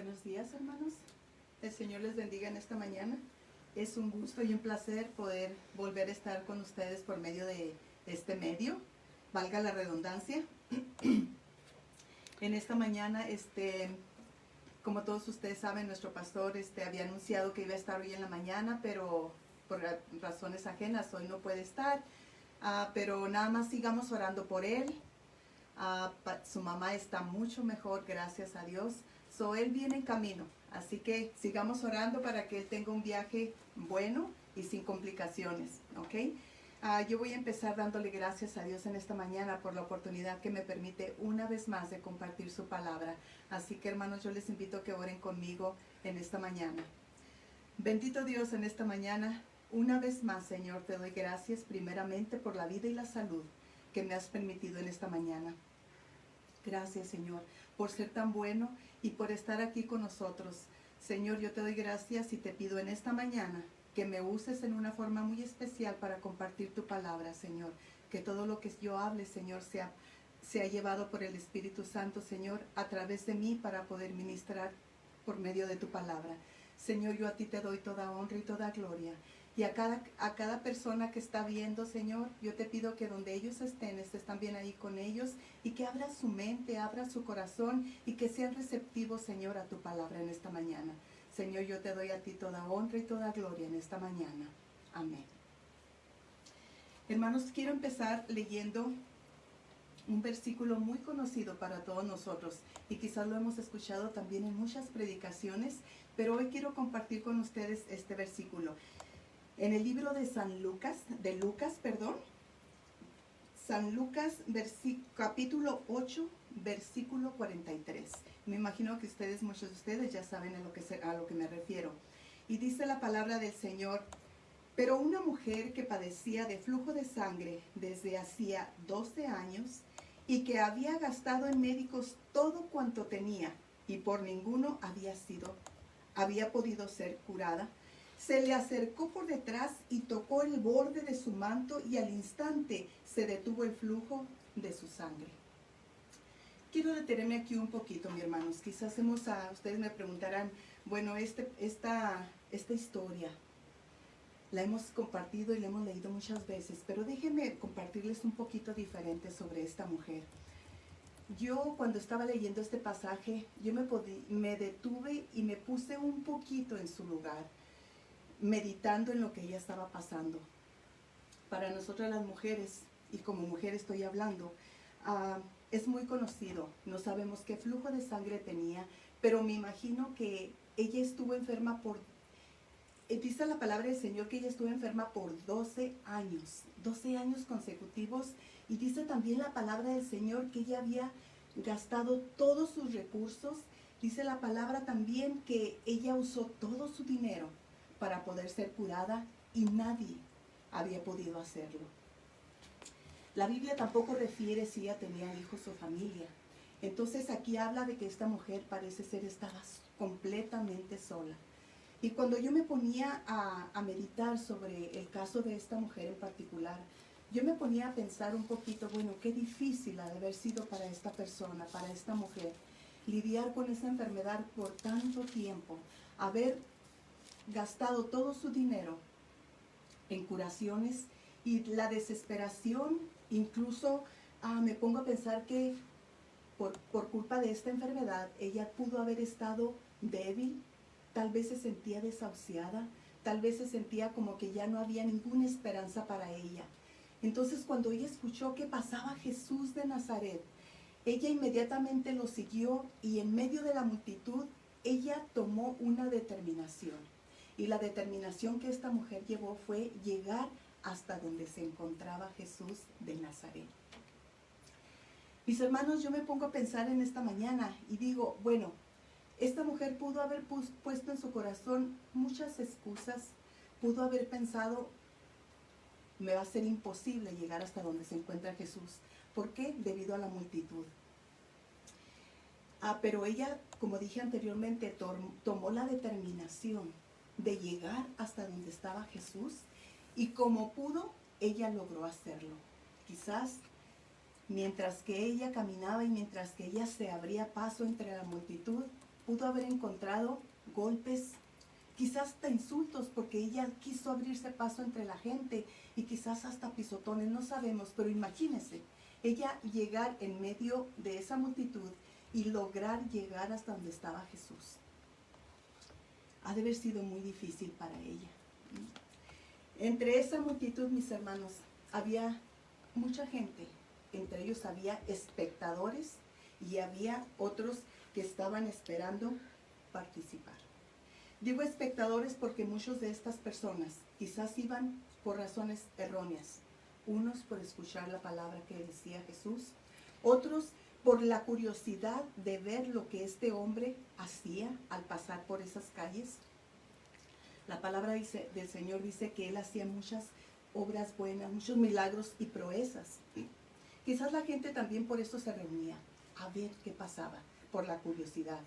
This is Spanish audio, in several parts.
Buenos días, hermanos. El Señor les bendiga en esta mañana. Es un gusto y un placer poder volver a estar con ustedes por medio de este medio, valga la redundancia. En esta mañana, como todos ustedes saben, nuestro pastor había anunciado que iba a estar hoy en la mañana, pero por razones ajenas hoy no puede estar. Pero nada más sigamos orando por él. Su mamá está mucho mejor, gracias a Dios. Él viene en camino, así que sigamos orando para que él tenga un viaje bueno y sin complicaciones, ¿ok? Yo voy a empezar dándole gracias a Dios en esta mañana por la oportunidad que me permite una vez más de compartir su palabra. Así que, hermanos, yo les invito a que oren conmigo en esta mañana. Bendito Dios, en esta mañana, una vez más, Señor, te doy gracias primeramente por la vida y la salud que me has permitido en esta mañana. Gracias, Señor, por ser tan bueno y por estar aquí con nosotros. Señor, yo te doy gracias y te pido en esta mañana que me uses en una forma muy especial para compartir tu palabra, Señor. Que todo lo que yo hable, Señor, sea llevado por el Espíritu Santo, Señor, a través de mí para poder ministrar por medio de tu palabra. Señor, yo a ti te doy toda honra y toda gloria. Y a cada persona que está viendo, Señor, yo te pido que donde ellos estén, estés también ahí con ellos y que abra su mente, abra su corazón y que sean receptivos, Señor, a tu palabra en esta mañana. Señor, yo te doy a ti toda honra y toda gloria en esta mañana. Amén. Hermanos, quiero empezar leyendo un versículo muy conocido para todos nosotros y quizás lo hemos escuchado también en muchas predicaciones, pero hoy quiero compartir con ustedes este versículo. En el libro de San Lucas, capítulo 8, versículo 43. Me imagino que muchos de ustedes ya saben a lo que me refiero. Y dice la palabra del Señor: pero una mujer que padecía de flujo de sangre desde hacía 12 años y que había gastado en médicos todo cuanto tenía y por ninguno había podido ser curada, se le acercó por detrás y tocó el borde de su manto y al instante se detuvo el flujo de su sangre. Quiero detenerme aquí un poquito, mis hermanos. Quizás ustedes me preguntarán, bueno, esta historia la hemos compartido y la hemos leído muchas veces, pero déjenme compartirles un poquito diferente sobre esta mujer. Yo cuando estaba leyendo este pasaje, yo me detuve y me puse un poquito en su lugar, meditando en lo que ella estaba pasando. Para nosotras las mujeres, y como mujer estoy hablando, es muy conocido, no sabemos qué flujo de sangre tenía, pero me imagino que ella estuvo enferma dice la palabra del Señor que ella estuvo enferma por 12 años consecutivos, y dice también la palabra del Señor que ella había gastado todos sus recursos. Dice la palabra también que ella usó todo su dinero para poder ser curada y nadie había podido hacerlo. La Biblia tampoco refiere si ella tenía hijos o familia. Entonces aquí habla de que esta mujer parece ser estaba completamente sola. Y cuando yo me ponía a meditar sobre el caso de esta mujer en particular, yo me ponía a pensar un poquito, bueno, qué difícil ha de haber sido para esta persona, para esta mujer, lidiar con esa enfermedad por tanto tiempo, haber gastado todo su dinero en curaciones y la desesperación. Incluso me pongo a pensar que por culpa de esta enfermedad ella pudo haber estado débil, tal vez se sentía desahuciada, tal vez se sentía como que ya no había ninguna esperanza para ella. Entonces cuando ella escuchó que pasaba Jesús de Nazaret, ella inmediatamente lo siguió y en medio de la multitud ella tomó una determinación. Y la determinación que esta mujer llevó fue llegar hasta donde se encontraba Jesús de Nazaret. Mis hermanos, yo me pongo a pensar en esta mañana y digo, bueno, esta mujer pudo haber puesto en su corazón muchas excusas, pudo haber pensado, me va a ser imposible llegar hasta donde se encuentra Jesús. ¿Por qué? Debido a la multitud. Pero ella, como dije anteriormente, tomó la determinación de llegar hasta donde estaba Jesús y como pudo, ella logró hacerlo. Quizás mientras que ella caminaba y mientras que ella se abría paso entre la multitud, pudo haber encontrado golpes, quizás hasta insultos, porque ella quiso abrirse paso entre la gente y quizás hasta pisotones, no sabemos, pero imagínense, ella llegar en medio de esa multitud y lograr llegar hasta donde estaba Jesús. Ha de haber sido muy difícil para ella. Entre esa multitud, mis hermanos, había mucha gente. Entre ellos había espectadores y había otros que estaban esperando participar. Digo espectadores porque muchos de estas personas quizás iban por razones erróneas. Unos por escuchar la palabra que decía Jesús, otros por la curiosidad de ver lo que este hombre hacía al pasar por esas calles. La palabra del Señor dice que él hacía muchas obras buenas, muchos milagros y proezas. Quizás la gente también por eso se reunía a ver qué pasaba, por la curiosidad.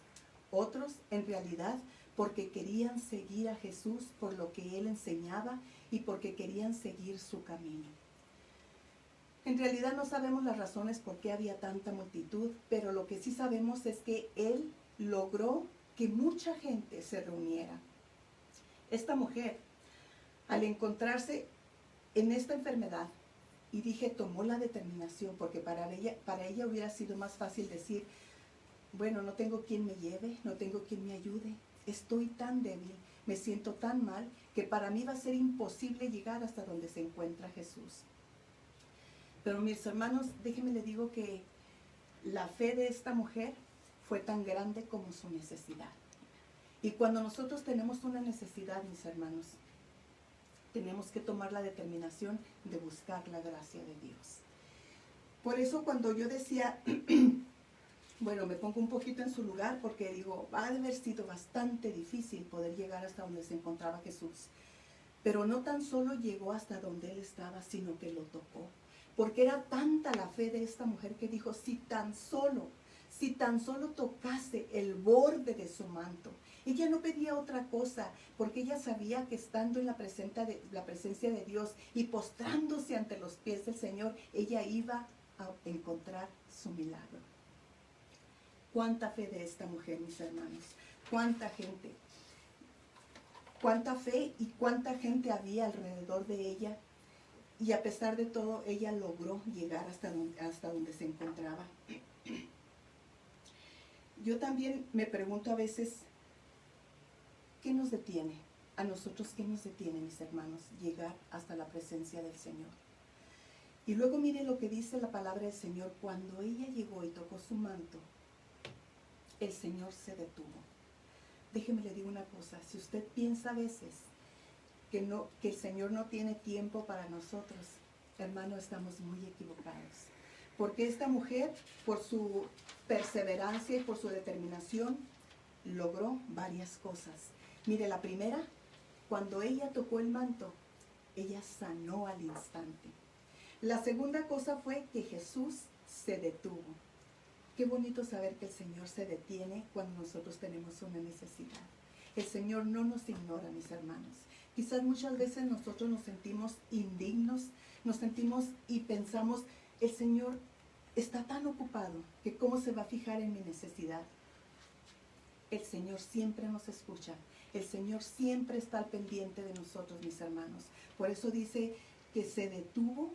Otros, en realidad, porque querían seguir a Jesús por lo que él enseñaba y porque querían seguir su camino. En realidad no sabemos las razones por qué había tanta multitud, pero lo que sí sabemos es que él logró que mucha gente se reuniera. Esta mujer, al encontrarse en esta enfermedad, y dije, tomó la determinación, porque para ella hubiera sido más fácil decir, bueno, no tengo quien me lleve, no tengo quien me ayude, estoy tan débil, me siento tan mal, que para mí va a ser imposible llegar hasta donde se encuentra Jesús. Pero mis hermanos, déjenme les digo que la fe de esta mujer fue tan grande como su necesidad. Y cuando nosotros tenemos una necesidad, mis hermanos, tenemos que tomar la determinación de buscar la gracia de Dios. Por eso cuando yo decía, bueno, me pongo un poquito en su lugar porque digo, ha de haber sido bastante difícil poder llegar hasta donde se encontraba Jesús. Pero no tan solo llegó hasta donde él estaba, sino que lo tocó. Porque era tanta la fe de esta mujer que dijo, si tan solo tocase el borde de su manto. Ella no pedía otra cosa, porque ella sabía que estando en la presencia de Dios y postrándose ante los pies del Señor, ella iba a encontrar su milagro. Cuánta fe de esta mujer, mis hermanos, cuánta gente, cuánta fe y cuánta gente había alrededor de ella. Y a pesar de todo, ella logró llegar hasta donde se encontraba. Yo también me pregunto a veces, ¿qué nos detiene? A nosotros, ¿qué nos detiene, mis hermanos? Llegar hasta la presencia del Señor. Y luego mire lo que dice la palabra del Señor. Cuando ella llegó y tocó su manto, el Señor se detuvo. Déjeme le digo una cosa, si usted piensa a veces que el Señor no tiene tiempo para nosotros, hermano, estamos muy equivocados. Porque esta mujer, por su perseverancia y por su determinación, logró varias cosas. Mire, la primera, cuando ella tocó el manto, ella sanó al instante. La segunda cosa fue que Jesús se detuvo. Qué bonito saber que el Señor se detiene cuando nosotros tenemos una necesidad. El Señor no nos ignora, mis hermanos. Quizás muchas veces nosotros nos sentimos indignos, nos sentimos y pensamos, el Señor está tan ocupado que cómo se va a fijar en mi necesidad. El Señor siempre nos escucha. El Señor siempre está al pendiente de nosotros, mis hermanos. Por eso dice que se detuvo.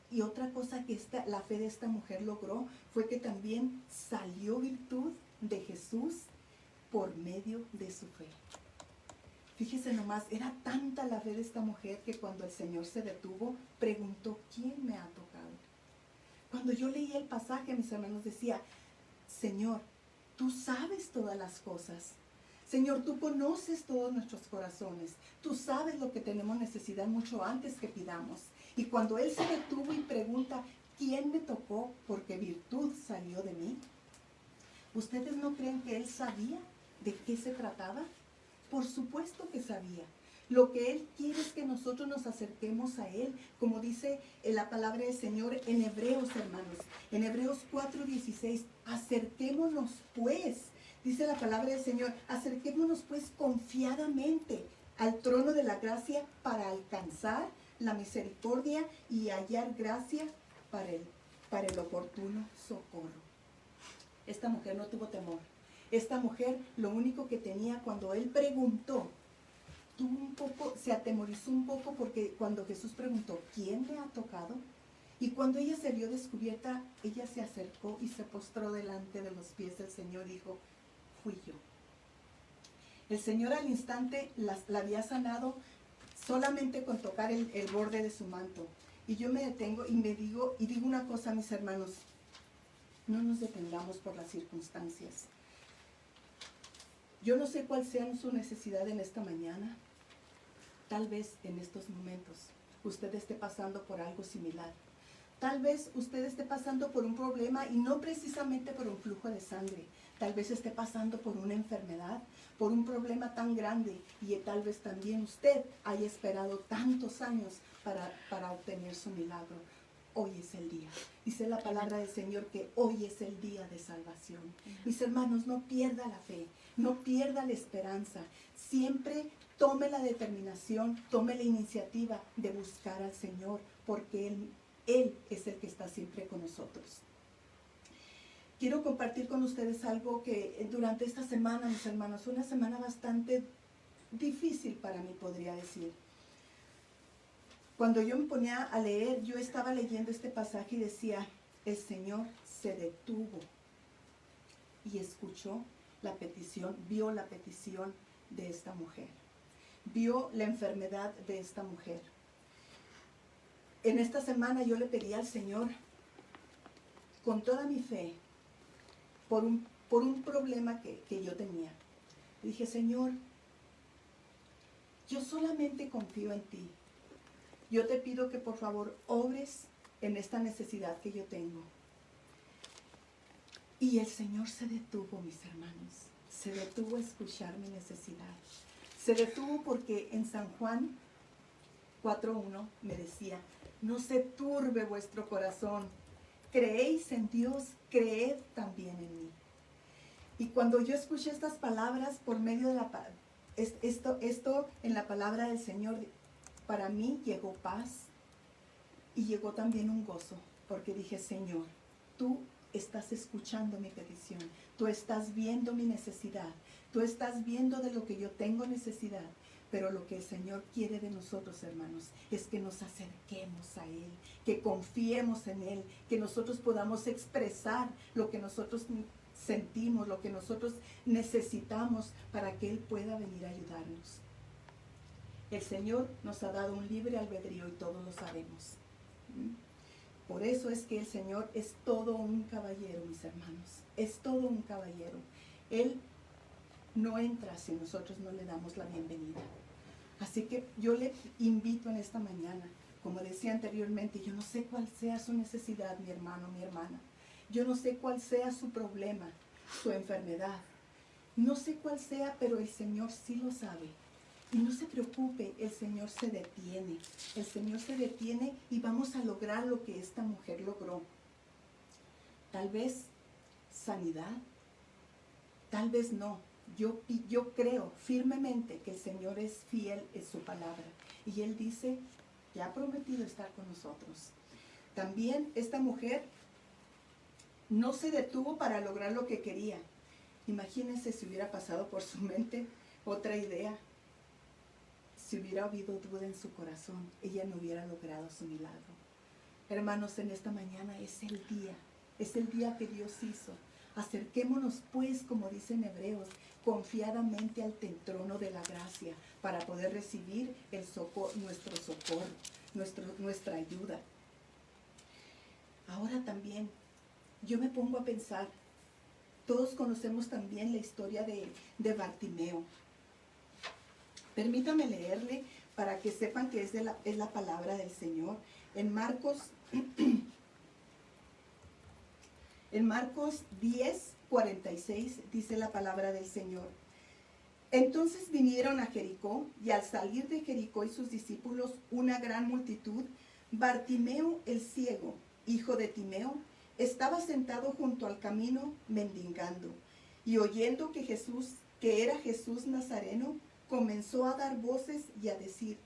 Y otra cosa que la fe de esta mujer logró fue que también salió virtud de Jesús por medio de su fe. Fíjese nomás, era tanta la fe de esta mujer que cuando el Señor se detuvo, preguntó, ¿quién me ha tocado? Cuando yo leía el pasaje, mis hermanos, decía, Señor, tú sabes todas las cosas. Señor, tú conoces todos nuestros corazones. Tú sabes lo que tenemos necesidad mucho antes que pidamos. Y cuando Él se detuvo y pregunta, ¿quién me tocó? Porque virtud salió de mí. ¿Ustedes no creen que Él sabía de qué se trataba? Por supuesto que sabía. Lo que Él quiere es que nosotros nos acerquemos a Él, como dice la palabra del Señor en Hebreos, hermanos. En Hebreos 4:16, acerquémonos pues, dice la palabra del Señor, acerquémonos pues confiadamente al trono de la gracia para alcanzar la misericordia y hallar gracia para el oportuno socorro. Esta mujer no tuvo temor. Esta mujer, lo único que tenía cuando él preguntó, se atemorizó un poco porque cuando Jesús preguntó, ¿quién le ha tocado? Y cuando ella se vio descubierta, ella se acercó y se postró delante de los pies del Señor y dijo, fui yo. El Señor al instante la había sanado solamente con tocar el borde de su manto. Y yo me detengo y digo una cosa, mis hermanos, no nos detengamos por las circunstancias. Yo no sé cuál sea su necesidad en esta mañana. Tal vez en estos momentos usted esté pasando por algo similar. Tal vez usted esté pasando por un problema y no precisamente por un flujo de sangre. Tal vez esté pasando por una enfermedad, por un problema tan grande y tal vez también usted haya esperado tantos años para obtener su milagro. Hoy es el día. Dice la palabra del Señor que hoy es el día de salvación. Mis hermanos, no pierda la fe, no pierda la esperanza. Siempre tome la determinación, tome la iniciativa de buscar al Señor, porque Él es el que está siempre con nosotros. Quiero compartir con ustedes algo que durante esta semana, mis hermanos, fue una semana bastante difícil para mí, podría decir. Cuando yo me ponía a leer, yo estaba leyendo este pasaje y decía, el Señor se detuvo y escuchó la petición, vio la petición de esta mujer, vio la enfermedad de esta mujer. En esta semana yo le pedí al Señor, con toda mi fe, por un problema que yo tenía. Le dije, Señor, yo solamente confío en ti. Yo te pido que por favor obres en esta necesidad que yo tengo. Y el Señor se detuvo, mis hermanos. Se detuvo a escuchar mi necesidad. Se detuvo porque en San Juan 4:1 me decía, no se turbe vuestro corazón. Creéis en Dios, creed también en mí. Y cuando yo escuché estas palabras por medio de esto en la palabra del Señor, para mí llegó paz y llegó también un gozo, porque dije, Señor, tú estás escuchando mi petición, tú estás viendo mi necesidad, tú estás viendo de lo que yo tengo necesidad, pero lo que el Señor quiere de nosotros, hermanos, es que nos acerquemos a Él, que confiemos en Él, que nosotros podamos expresar lo que nosotros sentimos, lo que nosotros necesitamos para que Él pueda venir a ayudarnos. El Señor nos ha dado un libre albedrío y todos lo sabemos. Por eso es que el Señor es todo un caballero, mis hermanos. Es todo un caballero. Él no entra si nosotros no le damos la bienvenida. Así que yo le invito en esta mañana, como decía anteriormente, yo no sé cuál sea su necesidad, mi hermano, mi hermana. Yo no sé cuál sea su problema, su enfermedad. No sé cuál sea, pero el Señor sí lo sabe. Y no se preocupe, el Señor se detiene. El Señor se detiene y vamos a lograr lo que esta mujer logró. Tal vez sanidad, tal vez no. Yo creo firmemente que el Señor es fiel en su palabra. Y Él dice que ha prometido estar con nosotros. También esta mujer no se detuvo para lograr lo que quería. Imagínense si hubiera pasado por su mente otra idea. Si hubiera habido duda en su corazón, ella no hubiera logrado su milagro. Hermanos, en esta mañana es el día que Dios hizo. Acerquémonos pues, como dicen Hebreos, confiadamente al trono de la gracia para poder recibir nuestro socorro, nuestra ayuda. Ahora también, yo me pongo a pensar, todos conocemos también la historia de Bartimeo. Permítame leerle para que sepan que es la palabra del Señor. En Marcos 10:46 dice la palabra del Señor. Entonces vinieron a Jericó, y al salir de Jericó y sus discípulos una gran multitud, Bartimeo el ciego, hijo de Timeo, estaba sentado junto al camino mendigando, y oyendo que era Jesús Nazareno, comenzó a dar voces y a decir,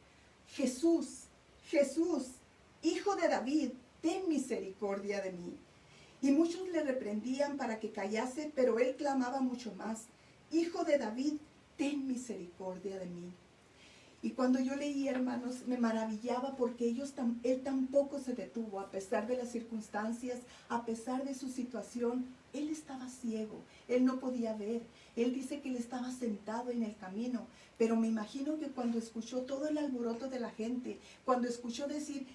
Jesús, Jesús, hijo de David, ten misericordia de mí. Y muchos le reprendían para que callase, pero él clamaba mucho más: Hijo de David, ten misericordia de mí. Y cuando yo leía, hermanos, me maravillaba porque él tampoco se detuvo, a pesar de las circunstancias, a pesar de su situación. Él estaba ciego, él no podía ver. Él dice que él estaba sentado en el camino, pero me imagino que cuando escuchó todo el alboroto de la gente, cuando escuchó decir: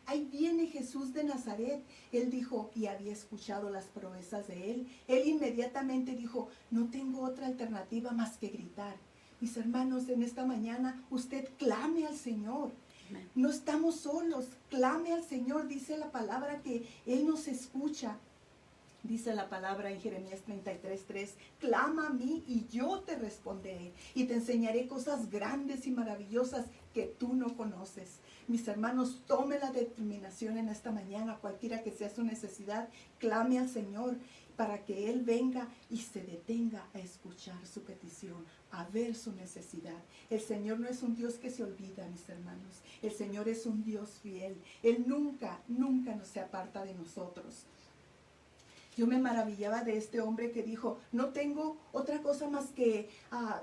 ahí viene Jesús de Nazaret, él dijo, y había escuchado las proezas de él inmediatamente dijo: no tengo otra alternativa más que gritar. Mis hermanos, en esta mañana usted clame al Señor. Amén. No estamos solos, clame al Señor. Dice la palabra que Él nos escucha. Dice la palabra en Jeremías 33:3: clama a mí y yo te responderé y te enseñaré cosas grandes y maravillosas que tú no conoces. Mis hermanos, tome la determinación en esta mañana, cualquiera que sea su necesidad, clame al Señor para que Él venga y se detenga a escuchar su petición, a ver su necesidad. El Señor no es un Dios que se olvida, mis hermanos. El Señor es un Dios fiel. Él nunca nos se aparta de nosotros. Yo me maravillaba de este hombre que dijo: no tengo otra cosa más que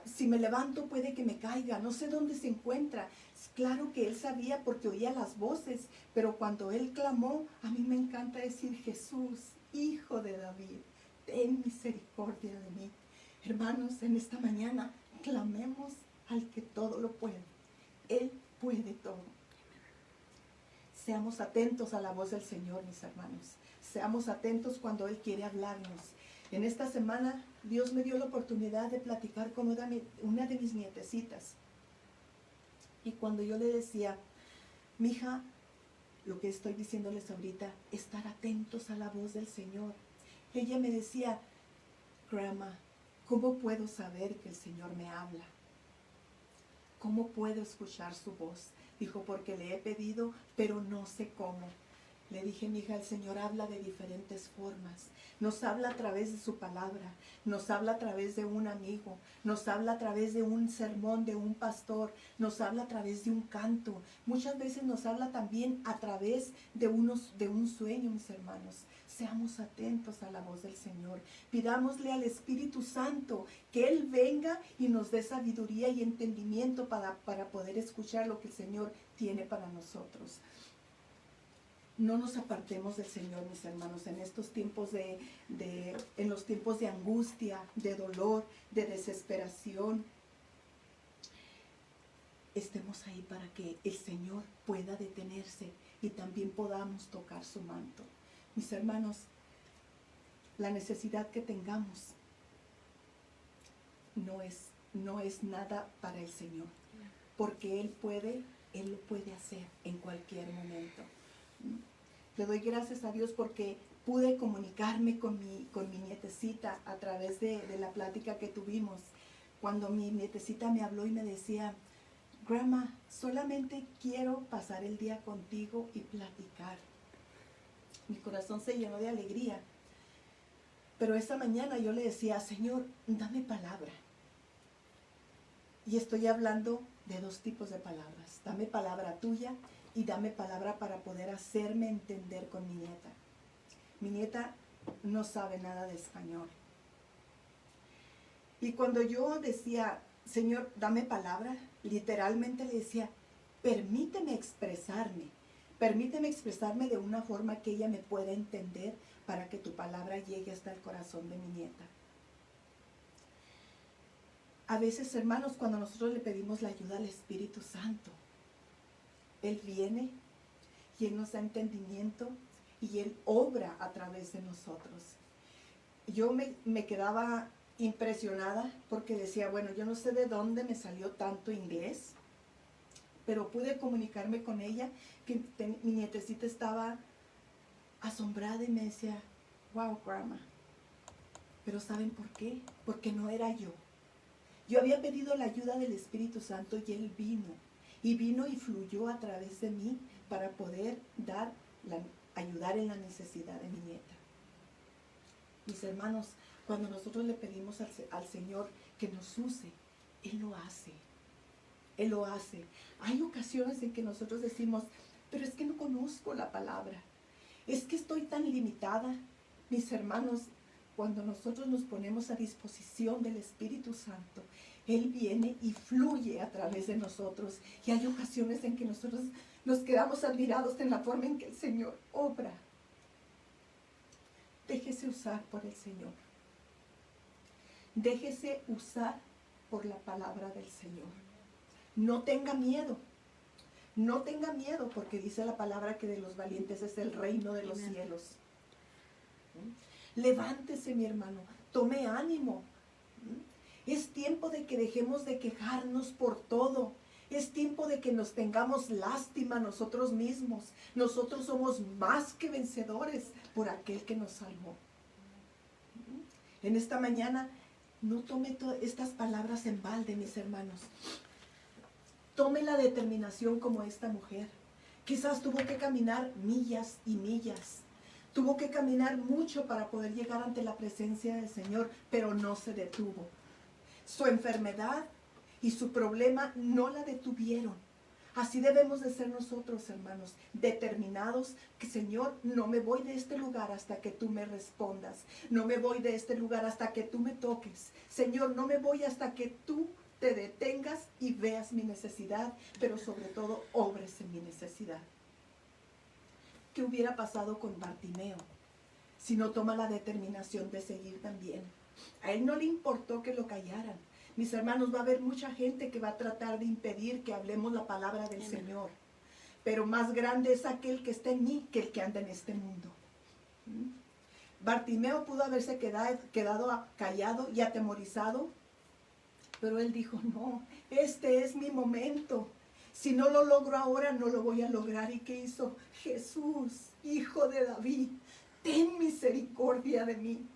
si me levanto puede que me caiga, no sé dónde se encuentra. Claro que él sabía porque oía las voces, pero cuando él clamó, a mí me encanta decir: Jesús, Hijo de David, ten misericordia de mí. Hermanos, en esta mañana clamemos al que todo lo puede. Él puede todo. Seamos atentos a la voz del Señor, mis hermanos. Seamos atentos cuando Él quiere hablarnos. En esta semana Dios me dio la oportunidad de platicar con una de mis nietecitas. Y cuando yo le decía: mija, lo que estoy diciéndoles ahorita, estar atentos a la voz del Señor. Ella me decía: Grandma, ¿cómo puedo saber que el Señor me habla? ¿Cómo puedo escuchar su voz? Dijo: porque le he pedido, pero no sé cómo. Le dije: mija, el Señor habla de diferentes formas. Nos habla a través de su palabra, nos habla a través de un amigo, nos habla a través de un sermón de un pastor, nos habla a través de un canto. Muchas veces nos habla también a través de un sueño, mis hermanos. Seamos atentos a la voz del Señor. Pidámosle al Espíritu Santo que Él venga y nos dé sabiduría y entendimiento para poder escuchar lo que el Señor tiene para nosotros. No nos apartemos del Señor, mis hermanos, en estos tiempos en los tiempos de angustia, de dolor, de desesperación. Estemos ahí para que el Señor pueda detenerse y también podamos tocar su manto. Mis hermanos, la necesidad que tengamos no es nada para el Señor, porque Él lo puede hacer en cualquier momento. Le doy gracias a Dios porque pude comunicarme con mi nietecita a través de la plática que tuvimos. Cuando mi nietecita me habló y me decía: Grandma, solamente quiero pasar el día contigo y platicar. Mi corazón se llenó de alegría. Pero esa mañana yo le decía: Señor, dame palabra. Y estoy hablando de dos tipos de palabras. Dame palabra tuya y dame palabra para poder hacerme entender con mi nieta. Mi nieta no sabe nada de español. Y cuando yo decía: Señor, dame palabra, literalmente le decía: permíteme expresarme de una forma que ella me pueda entender para que tu palabra llegue hasta el corazón de mi nieta. A veces, hermanos, cuando nosotros le pedimos la ayuda al Espíritu Santo, Él viene y Él nos da entendimiento y Él obra a través de nosotros. Yo me quedaba impresionada porque decía: bueno, yo no sé de dónde me salió tanto inglés, pero pude comunicarme con ella, que mi nietecita estaba asombrada y me decía: wow, Grandma. Pero ¿saben por qué? Porque no era yo. Yo había pedido la ayuda del Espíritu Santo y Él vino y fluyó a través de mí para poder ayudar en la necesidad de mi nieta. Mis hermanos, cuando nosotros le pedimos al Señor que nos use, Él lo hace. Él lo hace. Hay ocasiones en que nosotros decimos: pero es que no conozco la palabra. Es que estoy tan limitada. Mis hermanos, cuando nosotros nos ponemos a disposición del Espíritu Santo, Él viene y fluye a través de nosotros. Y hay ocasiones en que nosotros nos quedamos admirados en la forma en que el Señor obra. Déjese usar por el Señor. Déjese usar por la palabra del Señor. No tenga miedo. No tenga miedo, porque dice la palabra que de los valientes es el reino de los cielos. Levántese, mi hermano. Tome ánimo. Es tiempo de que dejemos de quejarnos por todo. Es tiempo de que nos tengamos lástima nosotros mismos. Nosotros somos más que vencedores por aquel que nos salvó. En esta mañana, no tome estas palabras en balde, mis hermanos. Tome la determinación como esta mujer. Quizás tuvo que caminar millas y millas. Tuvo que caminar mucho para poder llegar ante la presencia del Señor, pero no se detuvo. Su enfermedad y su problema no la detuvieron. Así debemos de ser nosotros, hermanos, determinados que, Señor, no me voy de este lugar hasta que tú me respondas. No me voy de este lugar hasta que tú me toques. Señor, no me voy hasta que tú te detengas y veas mi necesidad, pero sobre todo obres en mi necesidad. ¿Qué hubiera pasado con Bartimeo si no toma la determinación de seguir también? A él no le importó que lo callaran. Mis hermanos, va a haber mucha gente que va a tratar de impedir que hablemos la palabra del Señor. Pero más grande es aquel que está en mí que el que anda en este mundo. Bartimeo pudo haberse quedado callado y atemorizado, pero él dijo, no, este es mi momento. Si no lo logro ahora, no lo voy a lograr. ¿Y qué hizo? Jesús, Hijo de David, ten misericordia de mí.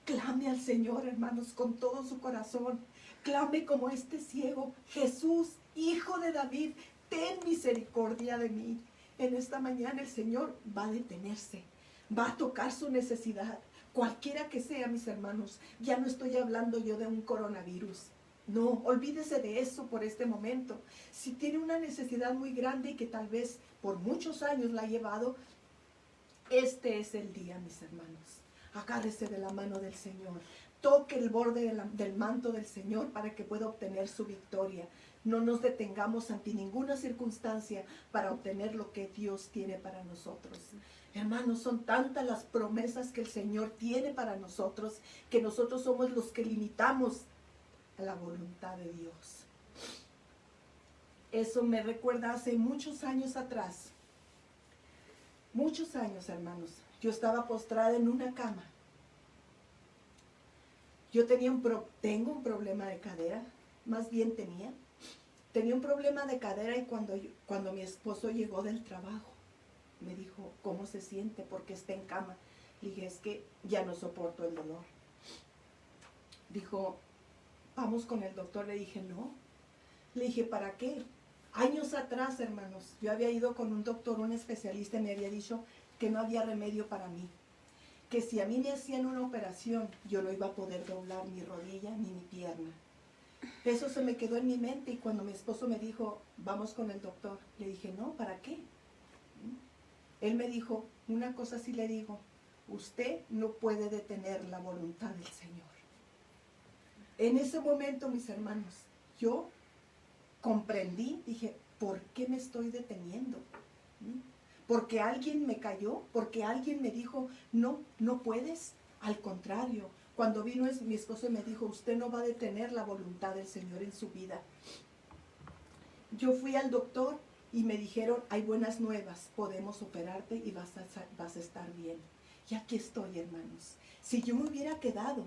Clame al Señor, hermanos, con todo su corazón. Clame como este ciego. Jesús, Hijo de David, ten misericordia de mí. En esta mañana el Señor va a detenerse. Va a tocar su necesidad. Cualquiera que sea, mis hermanos. Ya no estoy hablando yo de un coronavirus. No, olvídese de eso por este momento. Si tiene una necesidad muy grande y que tal vez por muchos años la ha llevado, este es el día, mis hermanos. Agárrese de la mano del Señor. Toque el borde del manto del Señor para que pueda obtener su victoria. No nos detengamos ante ninguna circunstancia para obtener lo que Dios tiene para nosotros. Hermanos, son tantas las promesas que el Señor tiene para nosotros que nosotros somos los que limitamos a la voluntad de Dios. Eso me recuerda hace muchos años atrás. Muchos años, hermanos. Yo estaba postrada en una cama. Yo tengo un problema de cadera, más bien tenía un problema de cadera, y cuando mi esposo llegó del trabajo, me dijo, ¿cómo se siente? ¿Por qué está en cama? Le dije, es que ya no soporto el dolor. Dijo, vamos con el doctor. Le dije, no. Le dije, ¿para qué? Años atrás, hermanos, yo había ido con un doctor, un especialista, y me había dicho que no había remedio para mí. Que si a mí me hacían una operación, yo no iba a poder doblar mi rodilla ni mi pierna. Eso se me quedó en mi mente, y cuando mi esposo me dijo, vamos con el doctor, le dije, no, ¿para qué? Él me dijo, una cosa sí le digo, usted no puede detener la voluntad del Señor. En ese momento, mis hermanos, yo comprendí, dije, ¿por qué me estoy deteniendo? ¿Porque alguien me cayó? ¿Porque alguien me dijo, no, no puedes? Al contrario, cuando vino mi esposo y me dijo, usted no va a detener la voluntad del Señor en su vida. Yo fui al doctor y me dijeron, hay buenas nuevas, podemos operarte y vas a estar bien. Y aquí estoy, hermanos. Si yo me hubiera quedado,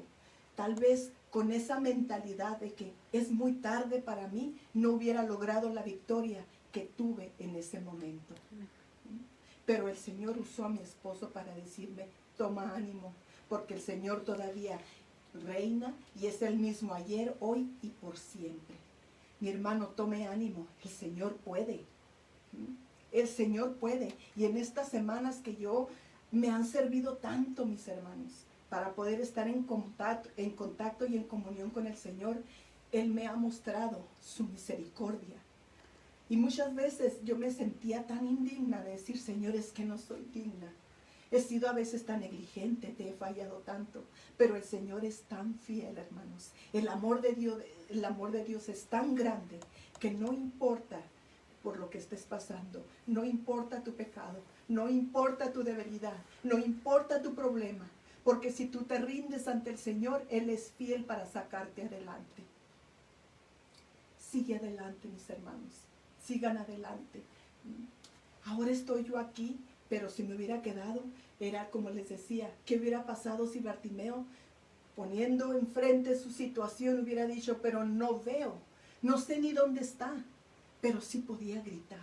tal vez con esa mentalidad de que es muy tarde para mí, no hubiera logrado la victoria que tuve en ese momento. Pero el Señor usó a mi esposo para decirme, toma ánimo, porque el Señor todavía reina y es el mismo ayer, hoy y por siempre. Mi hermano, tome ánimo, el Señor puede. El Señor puede. Y en estas semanas que me han servido tanto, mis hermanos, para poder estar en contacto y en comunión con el Señor, Él me ha mostrado su misericordia. Y muchas veces yo me sentía tan indigna de decir, Señor, es que no soy digna. He sido a veces tan negligente, te he fallado tanto, pero el Señor es tan fiel, hermanos. El amor de Dios es tan grande que no importa por lo que estés pasando, no importa tu pecado, no importa tu debilidad, no importa tu problema, porque si tú te rindes ante el Señor, Él es fiel para sacarte adelante. Sigue adelante, mis hermanos, sigan adelante. Ahora estoy yo aquí, pero si me hubiera quedado, era como les decía, ¿qué hubiera pasado si Bartimeo, poniendo enfrente su situación, hubiera dicho, pero no veo, no sé ni dónde está, pero sí podía gritar,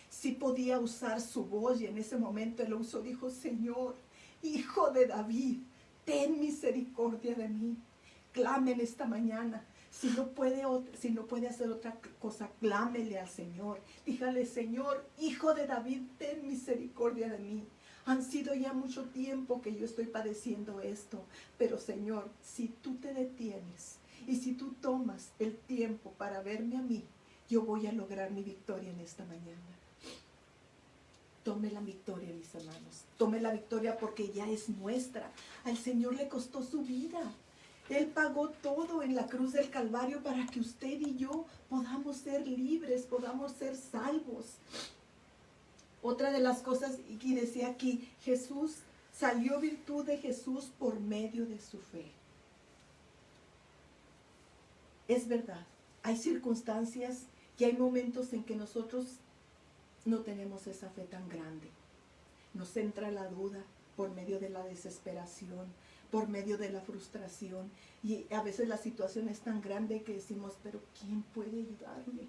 sí podía usar su voz, y en ese momento él lo usó, dijo, Señor, Hijo de David, ten misericordia de mí. Clamen esta mañana. Si no puede hacer otra cosa, clámele al Señor. Dígale, Señor, Hijo de David, ten misericordia de mí. Han sido ya mucho tiempo que yo estoy padeciendo esto. Pero Señor, si tú te detienes y si tú tomas el tiempo para verme a mí, yo voy a lograr mi victoria en esta mañana. Tome la victoria, mis hermanos. Tome la victoria porque ya es nuestra. Al Señor le costó su vida. Él pagó todo en la cruz del Calvario para que usted y yo podamos ser libres, podamos ser salvos. Otra de las cosas, y decía aquí, Jesús, salió virtud de Jesús por medio de su fe. Es verdad, hay circunstancias y hay momentos en que nosotros no tenemos esa fe tan grande. Nos entra la duda por medio de la desesperación, por medio de la frustración, y a veces la situación es tan grande que decimos, pero ¿quién puede ayudarme?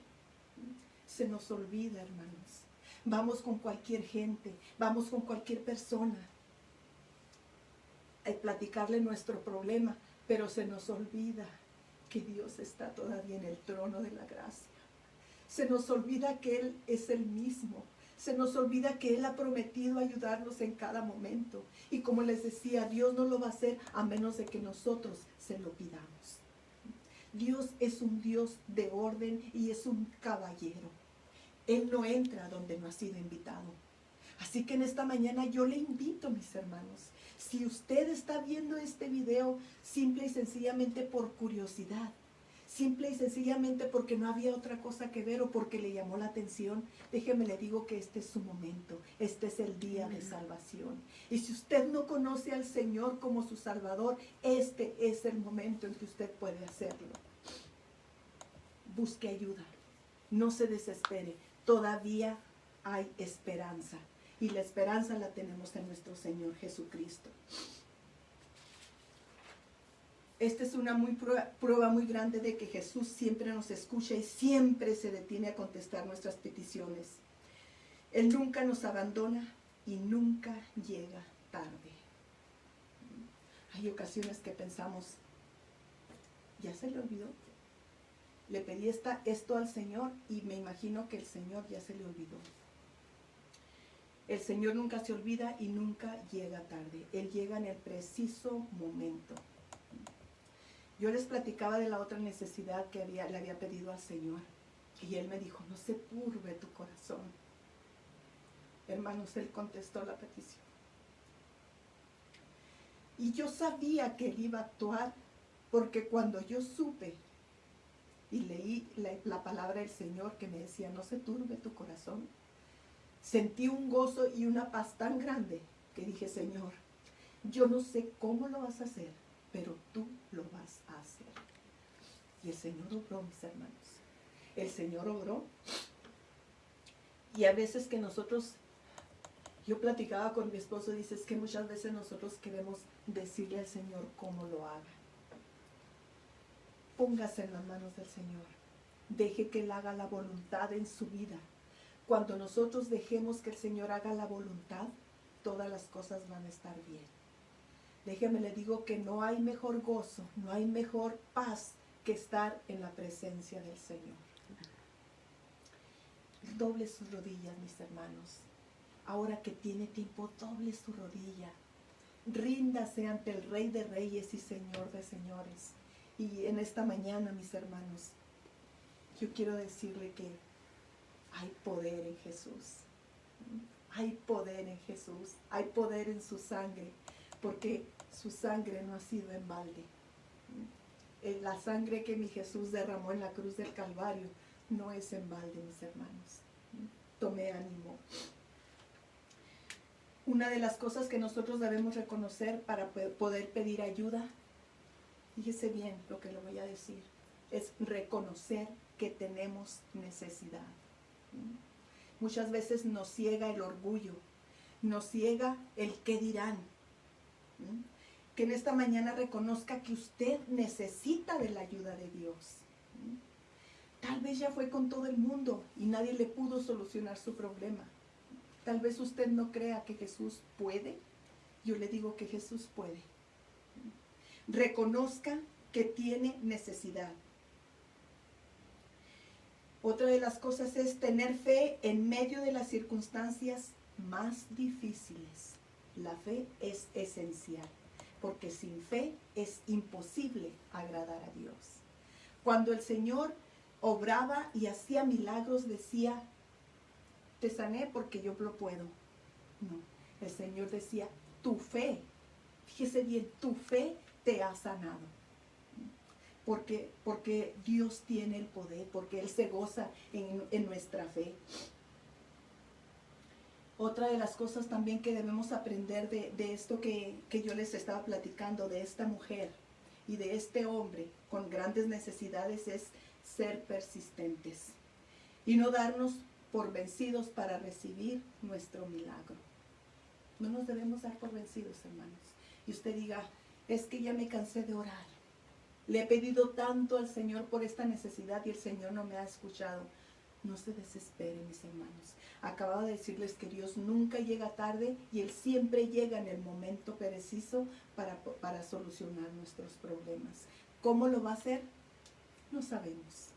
Se nos olvida, hermanos. Vamos con cualquier gente, vamos con cualquier persona a platicarle nuestro problema, pero se nos olvida que Dios está todavía en el trono de la gracia. Se nos olvida que Él es el mismo. Se nos olvida que Él ha prometido ayudarnos en cada momento. Y como les decía, Dios no lo va a hacer a menos de que nosotros se lo pidamos. Dios es un Dios de orden y es un caballero. Él no entra donde no ha sido invitado. Así que en esta mañana yo le invito, mis hermanos, si usted está viendo este video simple y sencillamente por curiosidad, simple y sencillamente porque no había otra cosa que ver o porque le llamó la atención, déjeme le digo que este es su momento, este es el día de salvación. Y si usted no conoce al Señor como su Salvador, este es el momento en que usted puede hacerlo. Busque ayuda, no se desespere, todavía hay esperanza. Y la esperanza la tenemos en nuestro Señor Jesucristo. Esta es una prueba muy grande de que Jesús siempre nos escucha y siempre se detiene a contestar nuestras peticiones. Él nunca nos abandona y nunca llega tarde. Hay ocasiones que pensamos, ¿ya se le olvidó? Le pedí esto al Señor y me imagino que el Señor ya se le olvidó. El Señor nunca se olvida y nunca llega tarde. Él llega en el preciso momento. Yo les platicaba de la otra necesidad que le había pedido al Señor. Y Él me dijo, no se turbe tu corazón. Hermanos, Él contestó la petición. Y yo sabía que Él iba a actuar porque cuando yo supe y leí la palabra del Señor que me decía, no se turbe tu corazón, sentí un gozo y una paz tan grande que dije, Señor, yo no sé cómo lo vas a hacer, pero tú lo vas a hacer. Y el Señor obró, mis hermanos. El Señor obró. Y a veces que nosotros, yo platicaba con mi esposo, dice, es que muchas veces nosotros queremos decirle al Señor cómo lo haga. Póngase en las manos del Señor. Deje que Él haga la voluntad en su vida. Cuando nosotros dejemos que el Señor haga la voluntad, todas las cosas van a estar bien. Déjeme le digo que no hay mejor gozo, no hay mejor paz que estar en la presencia del Señor. Doble sus rodillas, mis hermanos. Ahora que tiene tiempo, doble su rodilla. Ríndase ante el Rey de Reyes y Señor de Señores. Y en esta mañana, mis hermanos, yo quiero decirle que hay poder en Jesús. Hay poder en Jesús, hay poder en su sangre, porque su sangre no ha sido en balde. La sangre que mi Jesús derramó en la cruz del Calvario no es en balde, mis hermanos. Tome ánimo. Una de las cosas que nosotros debemos reconocer para poder pedir ayuda, fíjese bien lo que le voy a decir, es reconocer que tenemos necesidad. Muchas veces nos ciega el orgullo, nos ciega el qué dirán. Que en esta mañana reconozca que usted necesita de la ayuda de Dios. Tal vez ya fue con todo el mundo y nadie le pudo solucionar su problema. Tal vez usted no crea que Jesús puede. Yo le digo que Jesús puede. Reconozca que tiene necesidad. Otra de las cosas es tener fe en medio de las circunstancias más difíciles. La fe es esencial, porque sin fe es imposible agradar a Dios. Cuando el Señor obraba y hacía milagros, decía, te sané porque yo lo puedo. No, el Señor decía, tu fe, fíjese bien, tu fe te ha sanado. Porque Dios tiene el poder, porque Él se goza en nuestra fe. Otra de las cosas también que debemos aprender de esto que yo les estaba platicando, de esta mujer y de este hombre con grandes necesidades, es ser persistentes y no darnos por vencidos para recibir nuestro milagro. No nos debemos dar por vencidos, hermanos. Y usted diga, es que ya me cansé de orar. Le he pedido tanto al Señor por esta necesidad y el Señor no me ha escuchado. No se desesperen, mis hermanos. Acababa de decirles que Dios nunca llega tarde y Él siempre llega en el momento preciso para solucionar nuestros problemas. ¿Cómo lo va a hacer? No sabemos.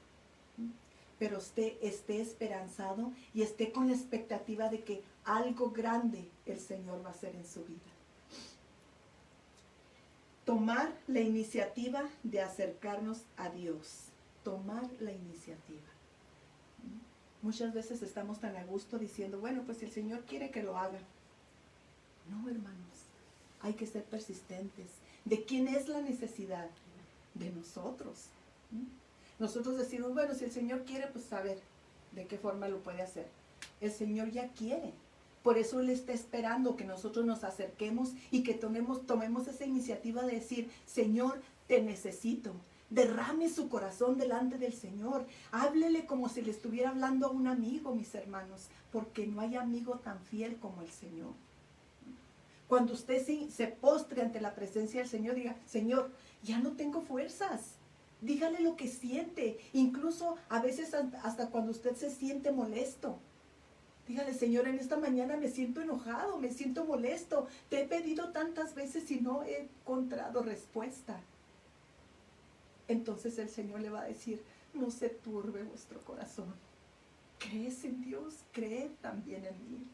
Pero usted esté esperanzado y esté con la expectativa de que algo grande el Señor va a hacer en su vida. Tomar la iniciativa de acercarnos a Dios. Tomar la iniciativa. Muchas veces estamos tan a gusto diciendo, bueno, pues si el Señor quiere que lo haga. No, hermanos, hay que ser persistentes. ¿De quién es la necesidad? De nosotros. Nosotros decimos, bueno, si el Señor quiere, pues a ver de qué forma lo puede hacer. El Señor ya quiere. Por eso Él está esperando que nosotros nos acerquemos y que tomemos esa iniciativa de decir, Señor, te necesito. Derrame su corazón delante del Señor. Háblele como si le estuviera hablando a un amigo, mis hermanos, porque no hay amigo tan fiel como el Señor. Cuando usted se postre ante la presencia del Señor, diga, Señor, ya no tengo fuerzas. Dígale lo que siente, incluso a veces hasta cuando usted se siente molesto. Dígale, Señor, en esta mañana me siento enojado, me siento molesto. Te he pedido tantas veces y no he encontrado respuesta. Entonces el Señor le va a decir, no se turbe vuestro corazón. ¿Crees en Dios? Creed también en mí.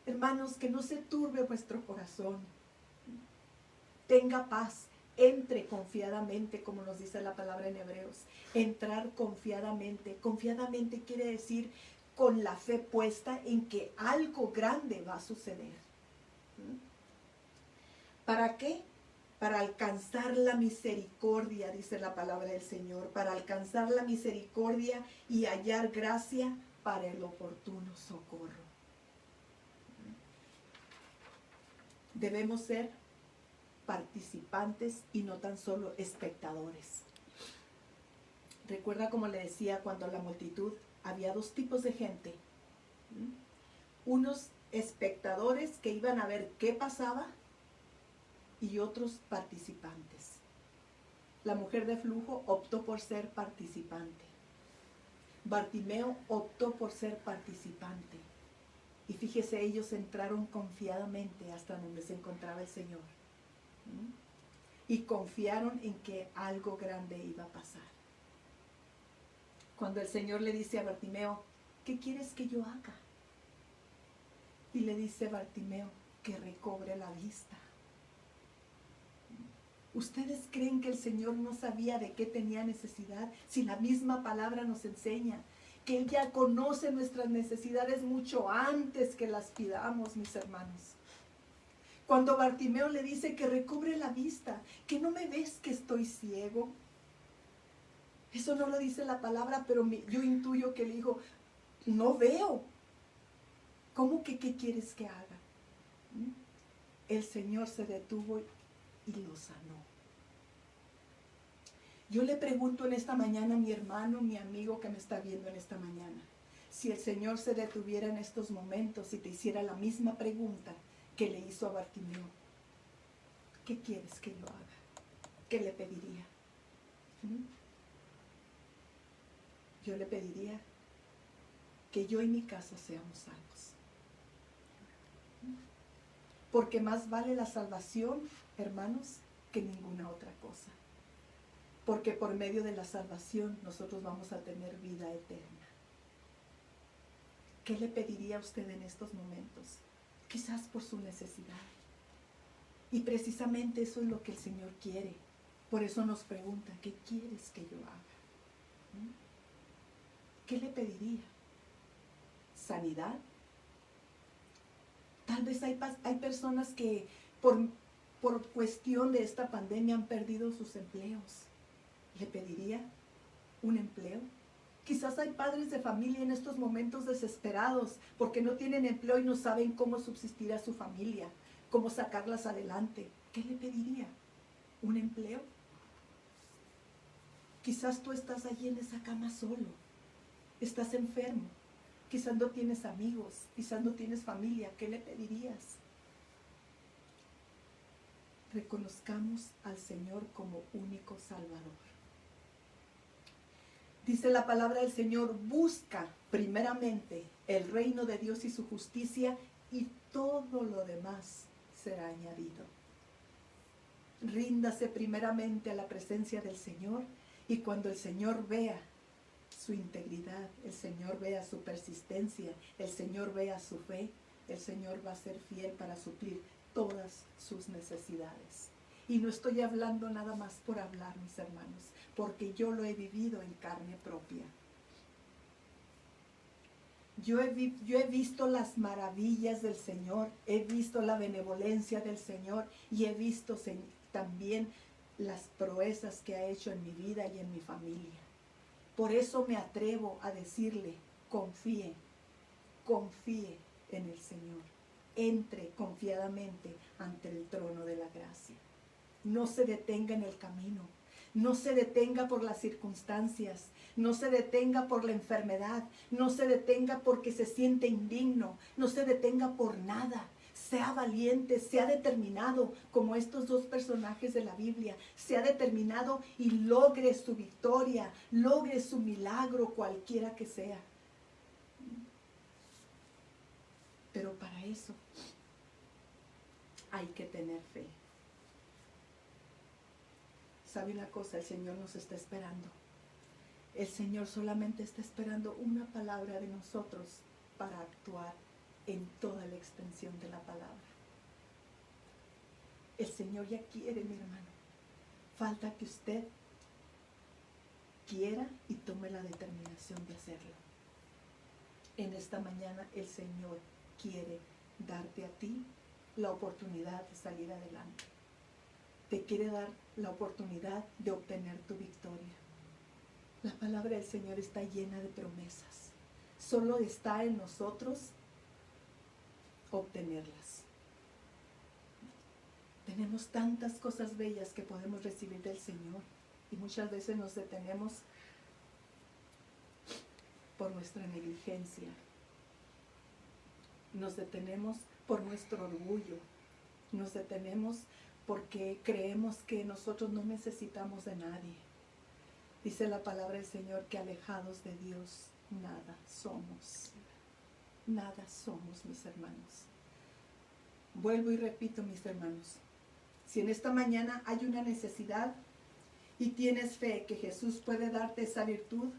Hermanos, que no se turbe vuestro corazón. Tenga paz. Entre confiadamente, como nos dice la palabra en Hebreos. Entrar confiadamente. Confiadamente quiere decir con la fe puesta en que algo grande va a suceder. ¿Para qué? Para alcanzar la misericordia, dice la palabra del Señor, para alcanzar la misericordia y hallar gracia para el oportuno socorro. Debemos ser participantes y no tan solo espectadores. Recuerda, como le decía, cuando la multitud, había dos tipos de gente. Unos espectadores que iban a ver qué pasaba y otros participantes. La mujer de flujo optó por ser participante. Bartimeo optó por ser participante. Y fíjese, ellos entraron confiadamente hasta donde se encontraba el Señor. Y confiaron en que algo grande iba a pasar. Cuando el Señor le dice a Bartimeo, ¿qué quieres que yo haga? Y le dice Bartimeo, que recobre la vista. ¿Ustedes creen que el Señor no sabía de qué tenía necesidad? Si la misma palabra nos enseña que Él ya conoce nuestras necesidades mucho antes que las pidamos, mis hermanos. Cuando Bartimeo le dice que recobre la vista, que no me ves que estoy ciego. Eso no lo dice la palabra, pero yo intuyo que le dijo, no veo. ¿Cómo que qué quieres que haga? El Señor se detuvo y lo sanó. Yo le pregunto en esta mañana a mi hermano, mi amigo que me está viendo en esta mañana, si el Señor se detuviera en estos momentos y te hiciera la misma pregunta que le hizo a Bartimeo, ¿qué quieres que yo haga? ¿Qué le pediría? Yo le pediría que yo y mi casa seamos salvos. Porque más vale la salvación, hermanos, que ninguna otra cosa. Porque por medio de la salvación nosotros vamos a tener vida eterna. ¿Qué le pediría a usted en estos momentos? Quizás por su necesidad. Y precisamente eso es lo que el Señor quiere. Por eso nos pregunta, ¿qué quieres que yo haga? ¿Qué le pediría? ¿Sanidad? Tal vez hay personas que por cuestión de esta pandemia han perdido sus empleos. ¿Le pediría un empleo? Quizás hay padres de familia en estos momentos desesperados porque no tienen empleo y no saben cómo subsistir a su familia, cómo sacarlas adelante. ¿Qué le pediría? ¿Un empleo? Quizás tú estás allí en esa cama solo, estás enfermo, quizás no tienes amigos, quizás no tienes familia. ¿Qué le pedirías? Reconozcamos al Señor como único Salvador. Dice la palabra del Señor, busca primeramente el reino de Dios y su justicia y todo lo demás será añadido. Ríndase primeramente a la presencia del Señor y cuando el Señor vea su integridad, el Señor vea su persistencia, el Señor vea su fe, el Señor va a ser fiel para suplir todas sus necesidades. Y no estoy hablando nada más por hablar, mis hermanos, porque yo lo he vivido en carne propia. Yo he visto las maravillas del Señor, he visto la benevolencia del Señor y he visto también las proezas que ha hecho en mi vida y en mi familia. Por eso me atrevo a decirle, confíe en el Señor. Entre confiadamente ante el trono de la gracia. No se detenga en el camino. No se detenga por las circunstancias. No se detenga por la enfermedad. No se detenga porque se siente indigno. No se detenga por nada. Sea valiente, sea determinado, como estos dos personajes de la Biblia. Sea determinado y logre su victoria, logre su milagro, cualquiera que sea. Pero para eso hay que tener fe. ¿Sabe una cosa? El Señor nos está esperando. El Señor solamente está esperando una palabra de nosotros para actuar en toda la extensión de la palabra. El Señor ya quiere, mi hermano. Falta que usted quiera y tome la determinación de hacerlo. En esta mañana el Señor quiere darte a ti la oportunidad de salir adelante. Te quiere dar la oportunidad de obtener tu victoria. La palabra del Señor está llena de promesas. Solo está en nosotros obtenerlas. Tenemos tantas cosas bellas que podemos recibir del Señor y muchas veces nos detenemos por nuestra negligencia. Nos detenemos por nuestro orgullo. Nos detenemos porque creemos que nosotros no necesitamos de nadie. Dice la palabra del Señor que alejados de Dios nada somos. Nada somos, mis hermanos. Vuelvo y repito, mis hermanos. Si en esta mañana hay una necesidad y tienes fe que Jesús puede darte esa virtud,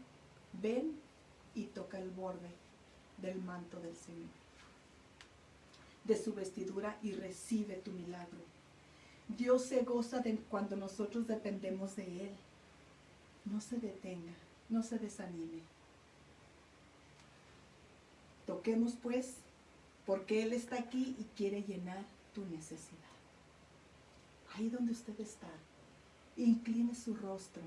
ven y toca el borde del manto del Señor, de su vestidura, y recibe tu milagro. Dios se goza cuando nosotros dependemos de Él. No se detenga, no se desanime. Toquemos pues, porque Él está aquí y quiere llenar tu necesidad. Ahí donde usted está, incline su rostro,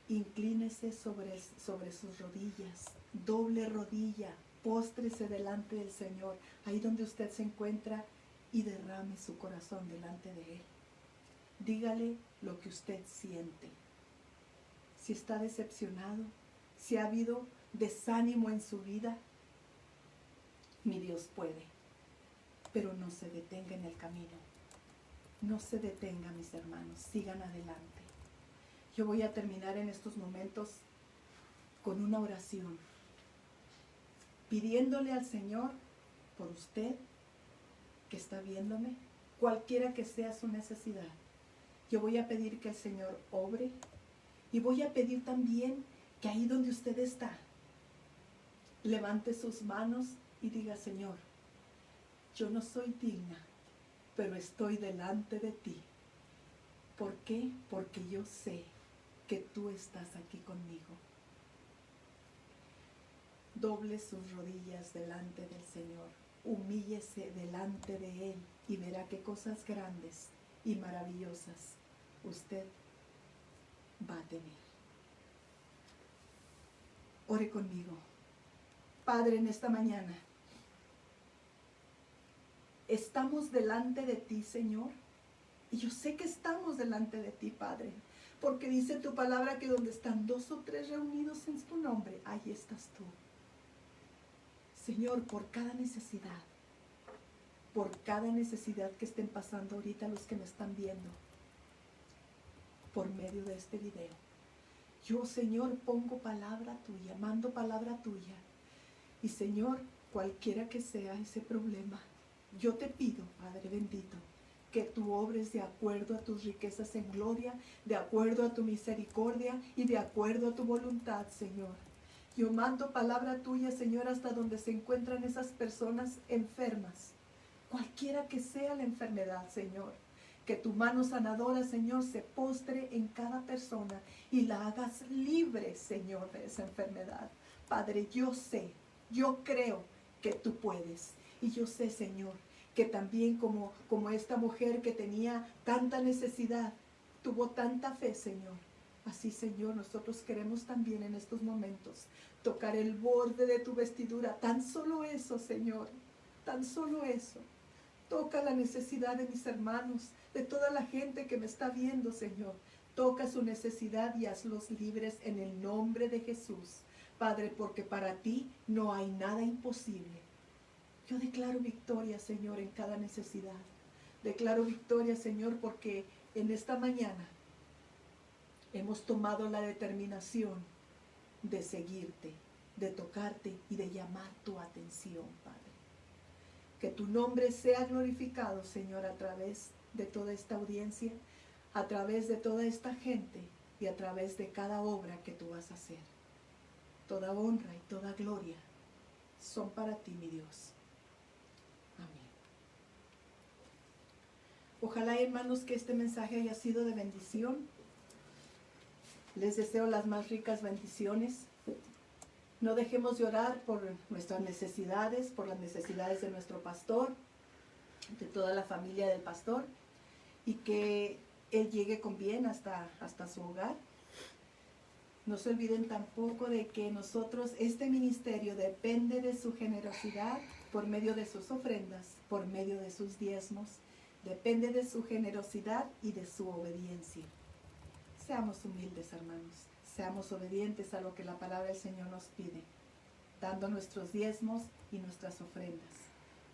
inclínese sobre sus rodillas, doble rodilla, póstrese delante del Señor, ahí donde usted se encuentra, y derrame su corazón delante de Él. Dígale lo que usted siente. Si está decepcionado, si ha habido desánimo en su vida, mi Dios puede, pero no se detenga en el camino. No se detenga, mis hermanos, sigan adelante. Yo voy a terminar en estos momentos con una oración, pidiéndole al Señor por usted que está viéndome, cualquiera que sea su necesidad. Yo voy a pedir que el Señor obre y voy a pedir también que ahí donde usted está, levante sus manos y diga: Señor, yo no soy digna, pero estoy delante de ti. ¿Por qué? Porque yo sé que tú estás aquí conmigo. Doble sus rodillas delante del Señor, humíllese delante de Él y verá qué cosas grandes y maravillosas usted va a tener. Ore conmigo. Padre, en esta mañana estamos delante de ti, Señor, y yo sé que estamos delante de ti, Padre, porque dice tu palabra que donde están 2 o 3 reunidos en tu nombre, ahí estás tú. Señor, por cada necesidad que estén pasando ahorita los que me están viendo por medio de este video, yo, Señor, pongo palabra tuya, mando palabra tuya. Y, Señor, cualquiera que sea ese problema, yo te pido, Padre bendito, que tú obres de acuerdo a tus riquezas en gloria, de acuerdo a tu misericordia y de acuerdo a tu voluntad, Señor. Yo mando palabra tuya, Señor, hasta donde se encuentran esas personas enfermas, cualquiera que sea la enfermedad, Señor. Que tu mano sanadora, Señor, se postre en cada persona y la hagas libre, Señor, de esa enfermedad. Padre, yo sé, yo creo que tú puedes. Y yo sé, Señor, que también como esta mujer que tenía tanta necesidad, tuvo tanta fe, Señor. Así, Señor, nosotros queremos también en estos momentos tocar el borde de tu vestidura. Tan solo eso, Señor, tan solo eso. Toca la necesidad de mis hermanos, de toda la gente que me está viendo, Señor. Toca su necesidad y hazlos libres en el nombre de Jesús. Padre, porque para ti no hay nada imposible. Yo declaro victoria, Señor, en cada necesidad. Declaro victoria, Señor, porque en esta mañana hemos tomado la determinación de seguirte, de tocarte y de llamar tu atención, Padre. Que tu nombre sea glorificado, Señor, a través de toda esta audiencia, a través de toda esta gente y a través de cada obra que tú vas a hacer. Toda honra y toda gloria son para ti, mi Dios. Amén. Ojalá, hermanos, que este mensaje haya sido de bendición. Les deseo las más ricas bendiciones. No dejemos de orar por nuestras necesidades, por las necesidades de nuestro pastor, de toda la familia del pastor, y que él llegue con bien hasta su hogar. No se olviden tampoco de que nosotros, este ministerio depende de su generosidad por medio de sus ofrendas, por medio de sus diezmos, depende de su generosidad y de su obediencia. Seamos humildes, hermanos, seamos obedientes a lo que la palabra del Señor nos pide, dando nuestros diezmos y nuestras ofrendas.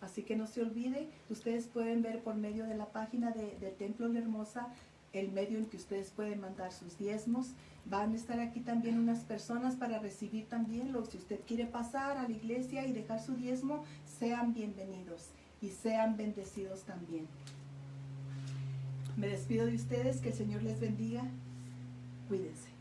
Así que no se olvide, ustedes pueden ver por medio de la página de Templo La Hermosa el medio en que ustedes pueden mandar sus diezmos. Van a estar aquí también unas personas para recibir también si usted quiere pasar a la iglesia y dejar su diezmo, sean bienvenidos y sean bendecidos también. Me despido de ustedes, que el Señor les bendiga. Cuídense.